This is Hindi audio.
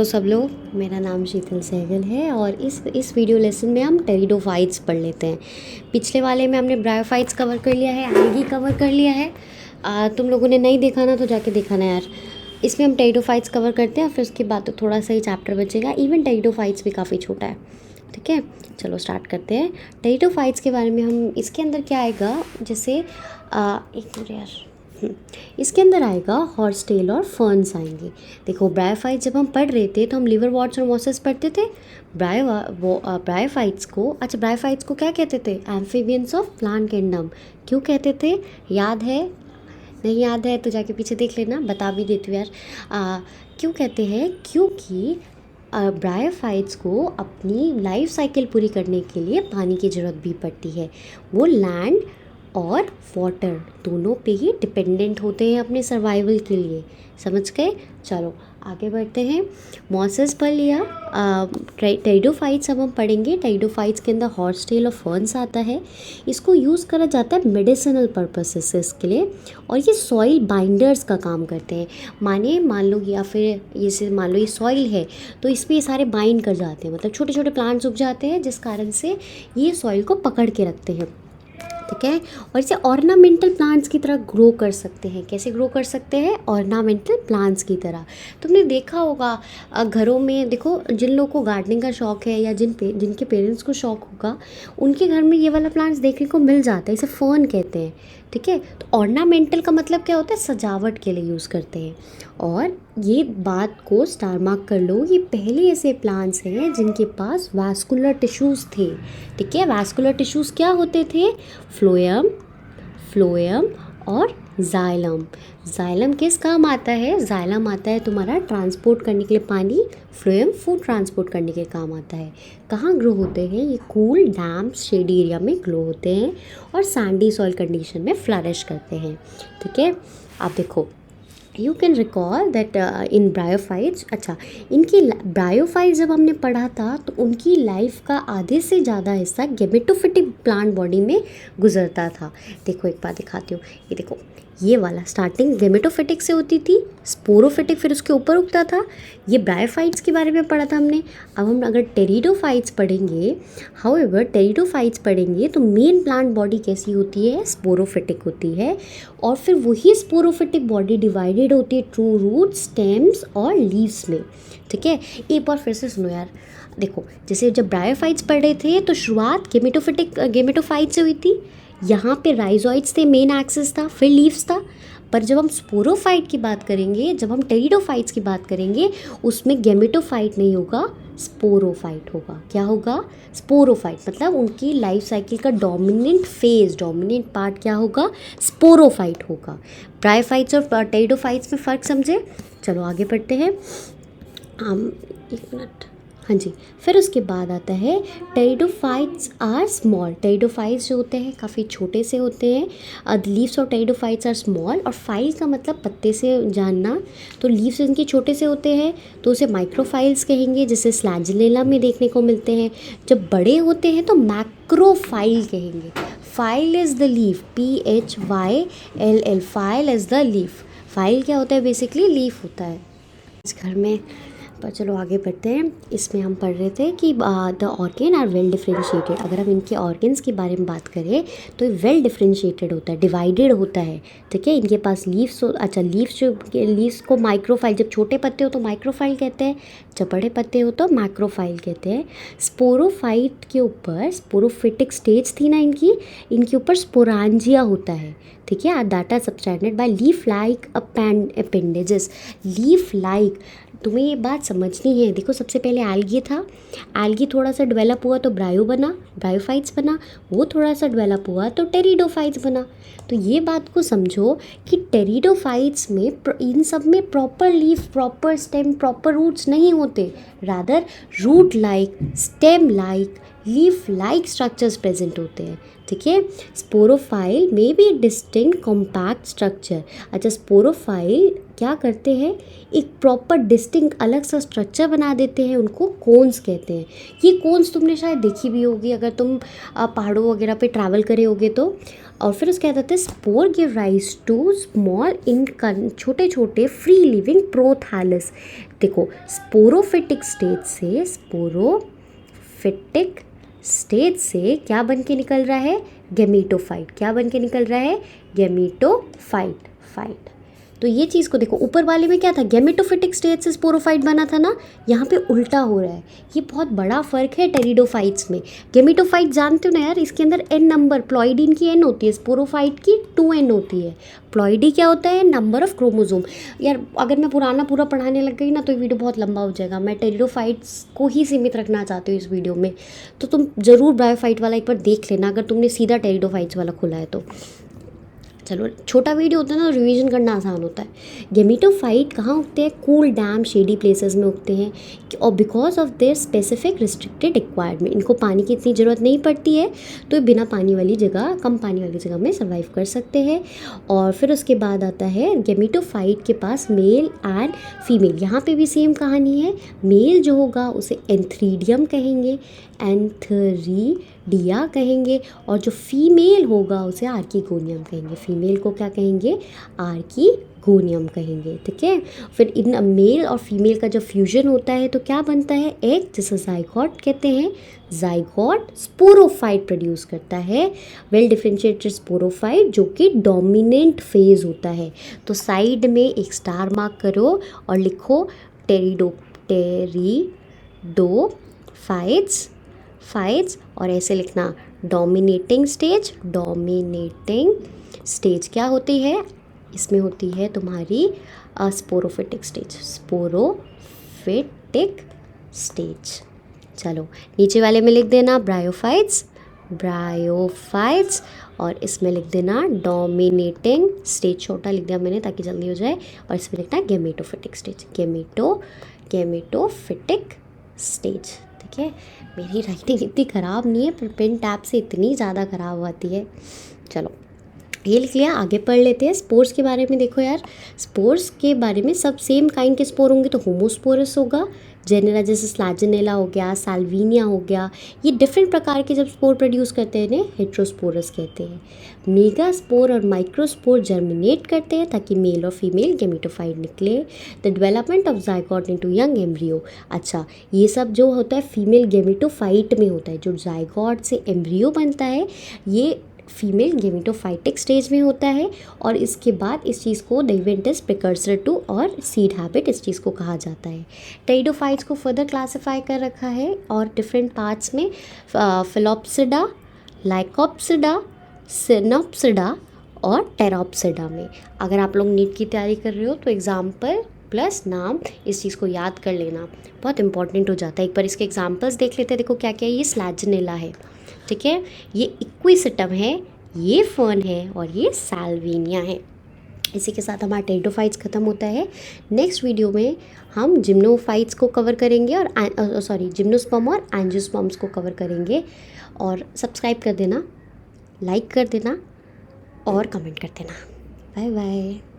तो सब लोग, मेरा नाम शीतल सहगल है और इस वीडियो लेसन में हम टेरिडोफाइट्स पढ़ लेते हैं। पिछले वाले में हमने ब्रायोफाइट्स कवर कर लिया है, एल्गी कवर कर लिया है। तुम लोगों ने नहीं देखा ना तो जाके देखा ना यार। इसमें हम टेरिडोफाइट्स कवर करते हैं, फिर उसके बाद तो थोड़ा सा ही चैप्टर बचेगा। इवन टेरिडोफाइट्स भी काफ़ी छोटा है, ठीक है। चलो स्टार्ट करते हैं। टेरिडोफाइट्स के बारे में हम इसके अंदर क्या आएगा, जैसे एक मिनट यार, इसके अंदर आएगा हॉर्स टेल और फर्न्स आएंगे। देखो, ब्रायोफाइट्स जब हम पढ़ रहे थे तो हम लिवर वॉर्ट्स और मॉसेस पढ़ते थे। ब्रायोफाइट्स को क्या कहते थे? Amphibians of plant kingdom. क्यों कहते थे? याद है? नहीं याद है तो जाके पीछे देख लेना, बता भी देती हूँ यार। क्यों कहते हैं? क्योंकि ब्रायोफाइट्स को अपनी लाइफ साइकिल पूरी करने के लिए पानी की ज़रूरत भी पड़ती है। वो लैंड और वाटर दोनों पे ही डिपेंडेंट होते हैं अपने सर्वाइवल के लिए। समझ गए? चलो आगे बढ़ते हैं। मॉसेस पढ़ लिया। टेरिडोफाइट्स अब हम पढ़ेंगे। टेरिडोफाइट्स के अंदर हॉर्स टेल और फर्न्स आता है। इसको यूज़ करा जाता है मेडिसिनल पर्पसेस के लिए, और ये सॉइल बाइंडर्स का काम करते हैं। मान लो, या फिर ये मान लो ये सॉइल है तो इस पर ये सारे बाइंड कर जाते हैं, मतलब छोटे छोटे प्लांट्स उग जाते हैं जिस कारण से ये सॉइल को पकड़ के रखते हैं, ठीक है। और इसे ऑर्नामेंटल प्लांट्स की तरह ग्रो कर सकते हैं। कैसे ग्रो कर सकते हैं? ऑर्नामेंटल प्लांट्स की तरह। तुमने देखा होगा घरों में, देखो जिन लोगों को गार्डनिंग का शौक़ है या जिनके पेरेंट्स को शौक़ होगा, उनके घर में ये वाला प्लांट्स देखने को मिल जाता है। इसे फर्न कहते हैं, ठीक है। तो ऑर्नामेंटल का मतलब क्या होता है? सजावट के लिए यूज़ करते हैं। और ये बात को स्टार मार्क कर लो, ये पहले ऐसे प्लांट्स हैं जिनके पास वास्कुलर टिश्यूज़ थे, ठीक है। वास्कुलर टिश्यूज़ क्या होते थे? फ्लोएम और जाइलम। जाइलम किस काम आता है? जाइलम आता है तुम्हारा ट्रांसपोर्ट करने के लिए पानी, फ्लोएम फूड ट्रांसपोर्ट करने के काम आता है। कहाँ ग्रो होते हैं? ये कूल डैम्प शेडी एरिया में ग्रो होते हैं और सैंडी सॉइल कंडीशन में फ्लरिश करते हैं, ठीक है। आप देखो, you can recall that in bryophytes, अच्छा इनकी ब्रायोफाइट्स जब हमने पढ़ा था तो उनकी लाइफ का आधे से ज़्यादा हिस्सा गेमेटोफिटिक प्लांट बॉडी में गुजरता था। देखो एक बात दिखाती हूँ, ये देखो, ये वाला स्टार्टिंग गेमेटोफिटिक से होती थी, स्पोरोफिटिक फिर उसके ऊपर उगता था। ये ब्रायोफाइट्स के बारे में पढ़ा था हमने। अब हम अगर टेरिडोफाइट्स पढ़ेंगे, टेरिडोफाइट्स पढ़ेंगे तो मेन प्लांट बॉडी कैसी होती है? स्पोरोफिटिक होती है। और फिर वही स्पोरोफिटिक बॉडी डिवाइडेड होती है ट्रू रूट, स्टेम्स और लीव्स में, ठीक है। एक बार फिर से सुनो यार। देखो, जैसे जब ब्रायोफाइट्स पढ़ रहे थे तो शुरुआत गेमेटोफाइट से हुई थी। यहाँ पे राइजोइड्स थे, मेन एक्सिस था, फिर लीव्स था। पर जब हम स्पोरोफाइट की बात करेंगे, जब हम टेरिडोफाइट्स की बात करेंगे, उसमें गेमेटोफाइट नहीं होगा, स्पोरोफाइट होगा। क्या होगा? स्पोरोफाइट। मतलब उनकी लाइफ साइकिल का डोमिनेंट पार्ट क्या होगा? स्पोरोफाइट होगा। ब्रायोफाइट्स और टेरिडोफाइट्स में फ़र्क समझे? चलो आगे बढ़ते हैं। एक मिनट, हाँ जी। फिर उसके बाद आता है टेरिडोफाइट्स आर स्मॉल। टेरिडोफाइट्स जो होते हैं काफ़ी छोटे से होते हैं। लीव्स और टेरिडोफाइट्स आर स्मॉल, और फाइल का मतलब पत्ते से जानना, तो लीव्स इनके छोटे से होते हैं तो उसे माइक्रोफाइल्स कहेंगे, जिसे फ्लैजेलेला में देखने को मिलते हैं। जब बड़े होते हैं तो मैक्रोफाइल कहेंगे। File is the leaf, PHYLL, file is the leaf. File क्या होता है? बेसिकली लीफ होता है इस घर में। पर चलो आगे बढ़ते हैं। इसमें हम पढ़ रहे थे कि the organ are well differentiated. अगर हम इनके ऑर्गन्स के बारे में बात करें तो ये वेल डिफ्रेंशिएटेड होता है, डिवाइडेड होता है, ठीक है। इनके पास लीव्स, अच्छा लीव्स को माइक्रोफाइल, जब छोटे पत्ते हो तो माइक्रोफाइल कहते हैं, जब बड़े पत्ते हो तो मैक्रोफाइल कहते हैं। स्पोरोफाइट के ऊपर, स्पोरोफिटिक स्टेज थी ना इनके ऊपर स्पोरांजिया होता है, ठीक है। Data subtended by leaf like appendages. Leaf like, तुम्हें ये बात समझनी है। देखो, सबसे पहले एल्गी था, एल्गी थोड़ा सा डेवलप हुआ तो ब्रायोफाइट्स बना, वो थोड़ा सा डेवलप हुआ तो टेरिडोफाइट्स बना। तो ये बात को समझो कि टेरिडोफाइट्स में इन सब में proper leaf, proper stem, proper roots नहीं होते। Rather root like, stem like, leaf like structures present होते हैं, ठीक है। स्पोरोफाइल में बी डिस्टिंक्ट कॉम्पैक्ट स्ट्रक्चर। अच्छा, स्पोरोफाइल क्या करते हैं, एक प्रॉपर डिस्टिंक्ट अलग सा स्ट्रक्चर बना देते हैं, उनको कोन्स कहते हैं। ये कोन्स तुमने शायद देखी भी होगी अगर तुम पहाड़ों वगैरह पे ट्रैवल करे होगे तो। और फिर उसके बाद आते हैं spore give rise to small in छोटे छोटे फ्री लिविंग प्रोथैलस। देखो, स्पोरोफिटिक स्टेज से क्या बन के निकल रहा है, गेमेटोफाइट। क्या बन के निकल रहा है, गेमेटोफाइट। तो ये चीज़ को देखो, ऊपर वाले में क्या था, गेमेटोफिटिक स्टेज से स्पोरोफाइट बना था ना, यहाँ पे उल्टा हो रहा है। ये बहुत बड़ा फ़र्क है टेरिडोफाइट्स में। गेमेटोफाइट जानते हो ना यार, इसके अंदर n नंबर, प्लॉइडीन की n होती है, स्पोरोफाइट की 2n होती है। प्लॉइडी क्या होता है, नंबर ऑफ क्रोमोजोम। यार अगर मैं पुराना पूरा पढ़ाने लग गई ना तो ये वीडियो बहुत लंबा हो जाएगा। मैं टेरिडोफाइट्स को ही सीमित रखना चाहती हूँ इस वीडियो में। तो तुम ज़रूर ब्रायोफाइट वाला एक बार देख लेना अगर तुमने सीधा टेरिडोफाइट्स वाला खोला है तो। चलो, छोटा वीडियो होता है ना, रिवीजन करना आसान होता है। गेमेटोफाइट कहाँ उगते हैं, कूल डैम शेडी प्लेसेस में उगते हैं, और because of their specific restricted requirement, इनको पानी की इतनी ज़रूरत नहीं पड़ती है, तो ये बिना पानी वाली जगह, कम पानी वाली जगह में सर्वाइव कर सकते हैं। और फिर उसके बाद आता है गेमेटोफाइट के पास मेल एंड फीमेल। यहाँ पे भी सेम कहानी है। मेल जो होगा उसे एंथ्रीडियम कहेंगे, एंथरीडिया कहेंगे, और जो फीमेल होगा उसे आर्कीगोनियम कहेंगे। फीमेल को क्या कहेंगे, आर्कीगोनियम कहेंगे, ठीक है। फिर इन मेल और फीमेल का जब फ्यूजन होता है तो क्या बनता है, एग, जिसे जाइगोट कहते हैं। जाइगोट स्पोरोफाइट प्रोड्यूस करता है, वेल डिफरेंशिएटेड स्पोरोफाइट, जो कि डोमिनेंट फेज होता है। तो साइड में एक स्टार मार्क करो और लिखो टेरिडोफाइट्स, और ऐसे लिखना डोमिनेटिंग स्टेज क्या होती है, इसमें होती है तुम्हारी स्पोरोफिटिक स्टेज। चलो, नीचे वाले में लिख देना ब्रायोफाइट्स, और इसमें लिख देना डोमिनेटिंग स्टेज, छोटा लिख दिया मैंने ताकि जल्दी हो जाए, और इसमें लिखना गेमेटोफिटिक स्टेज, गेमेटोफिटिक स्टेज, ठीक है। मेरी राइटिंग इतनी ख़राब नहीं है, पर पेन टैप से इतनी ज़्यादा ख़राब आती है। चलो, ये लिख लिया, आगे पढ़ लेते हैं। स्पोर्स के बारे में देखो यार, स्पोर्स के बारे में सब सेम काइंड के स्पोर होंगे तो होमोस्पोरस होगा। जेनेरा जैसे स्लैजिनेला हो गया, साल्विनिया हो गया, ये डिफरेंट प्रकार के जब स्पोर प्रोड्यूस करते हैं इन्हें हेट्रोस्पोरस कहते हैं। मेगा स्पोर और माइक्रोस्पोर जर्मिनेट करते हैं ताकि मेल और फीमेल गेमेटोफाइट निकले। The development of zygote into young embryo. अच्छा, ये सब जो होता है फीमेल गेमेटोफाइट में होता है, जो जाइगोट से एम्ब्रियो बनता है ये फीमेल गेमेटोफाइटिक स्टेज में होता है, और इसके बाद इस चीज़ को डेवेंटस प्रिकर्सर टू और सीड हैबिट इस चीज़ को कहा जाता है। टेरिडोफाइट्स को फर्दर क्लासिफाई कर रखा है और डिफरेंट पार्ट्स में, फिलोप्सिडा, लाइकोप्सिडा, सिनोप्सिडा और टेरोप्सिडा में। अगर आप लोग नीट की तैयारी कर रहे हो तो एग्जाम्पल प्लस नाम इस चीज़ को याद कर लेना, बहुत इंपॉर्टेंट हो जाता है। एक बार इसके एग्जाम्पल्स देख लेते हैं। देखो क्या क्या है, ये स्लैजिनेला है, ठीक है, ये इक्विसिटम है, ये फर्न है, और ये साल्विनिया है। इसी के साथ हमारा टेरिडोफाइट्स ख़त्म होता है। नेक्स्ट वीडियो में हम जिम्नोफाइट्स को कवर करेंगे, और जिम्नोस्पर्म और एंजियोस्पर्म्स को कवर करेंगे। और सब्सक्राइब कर देना, लाइक कर देना और कमेंट कर देना। Bye bye.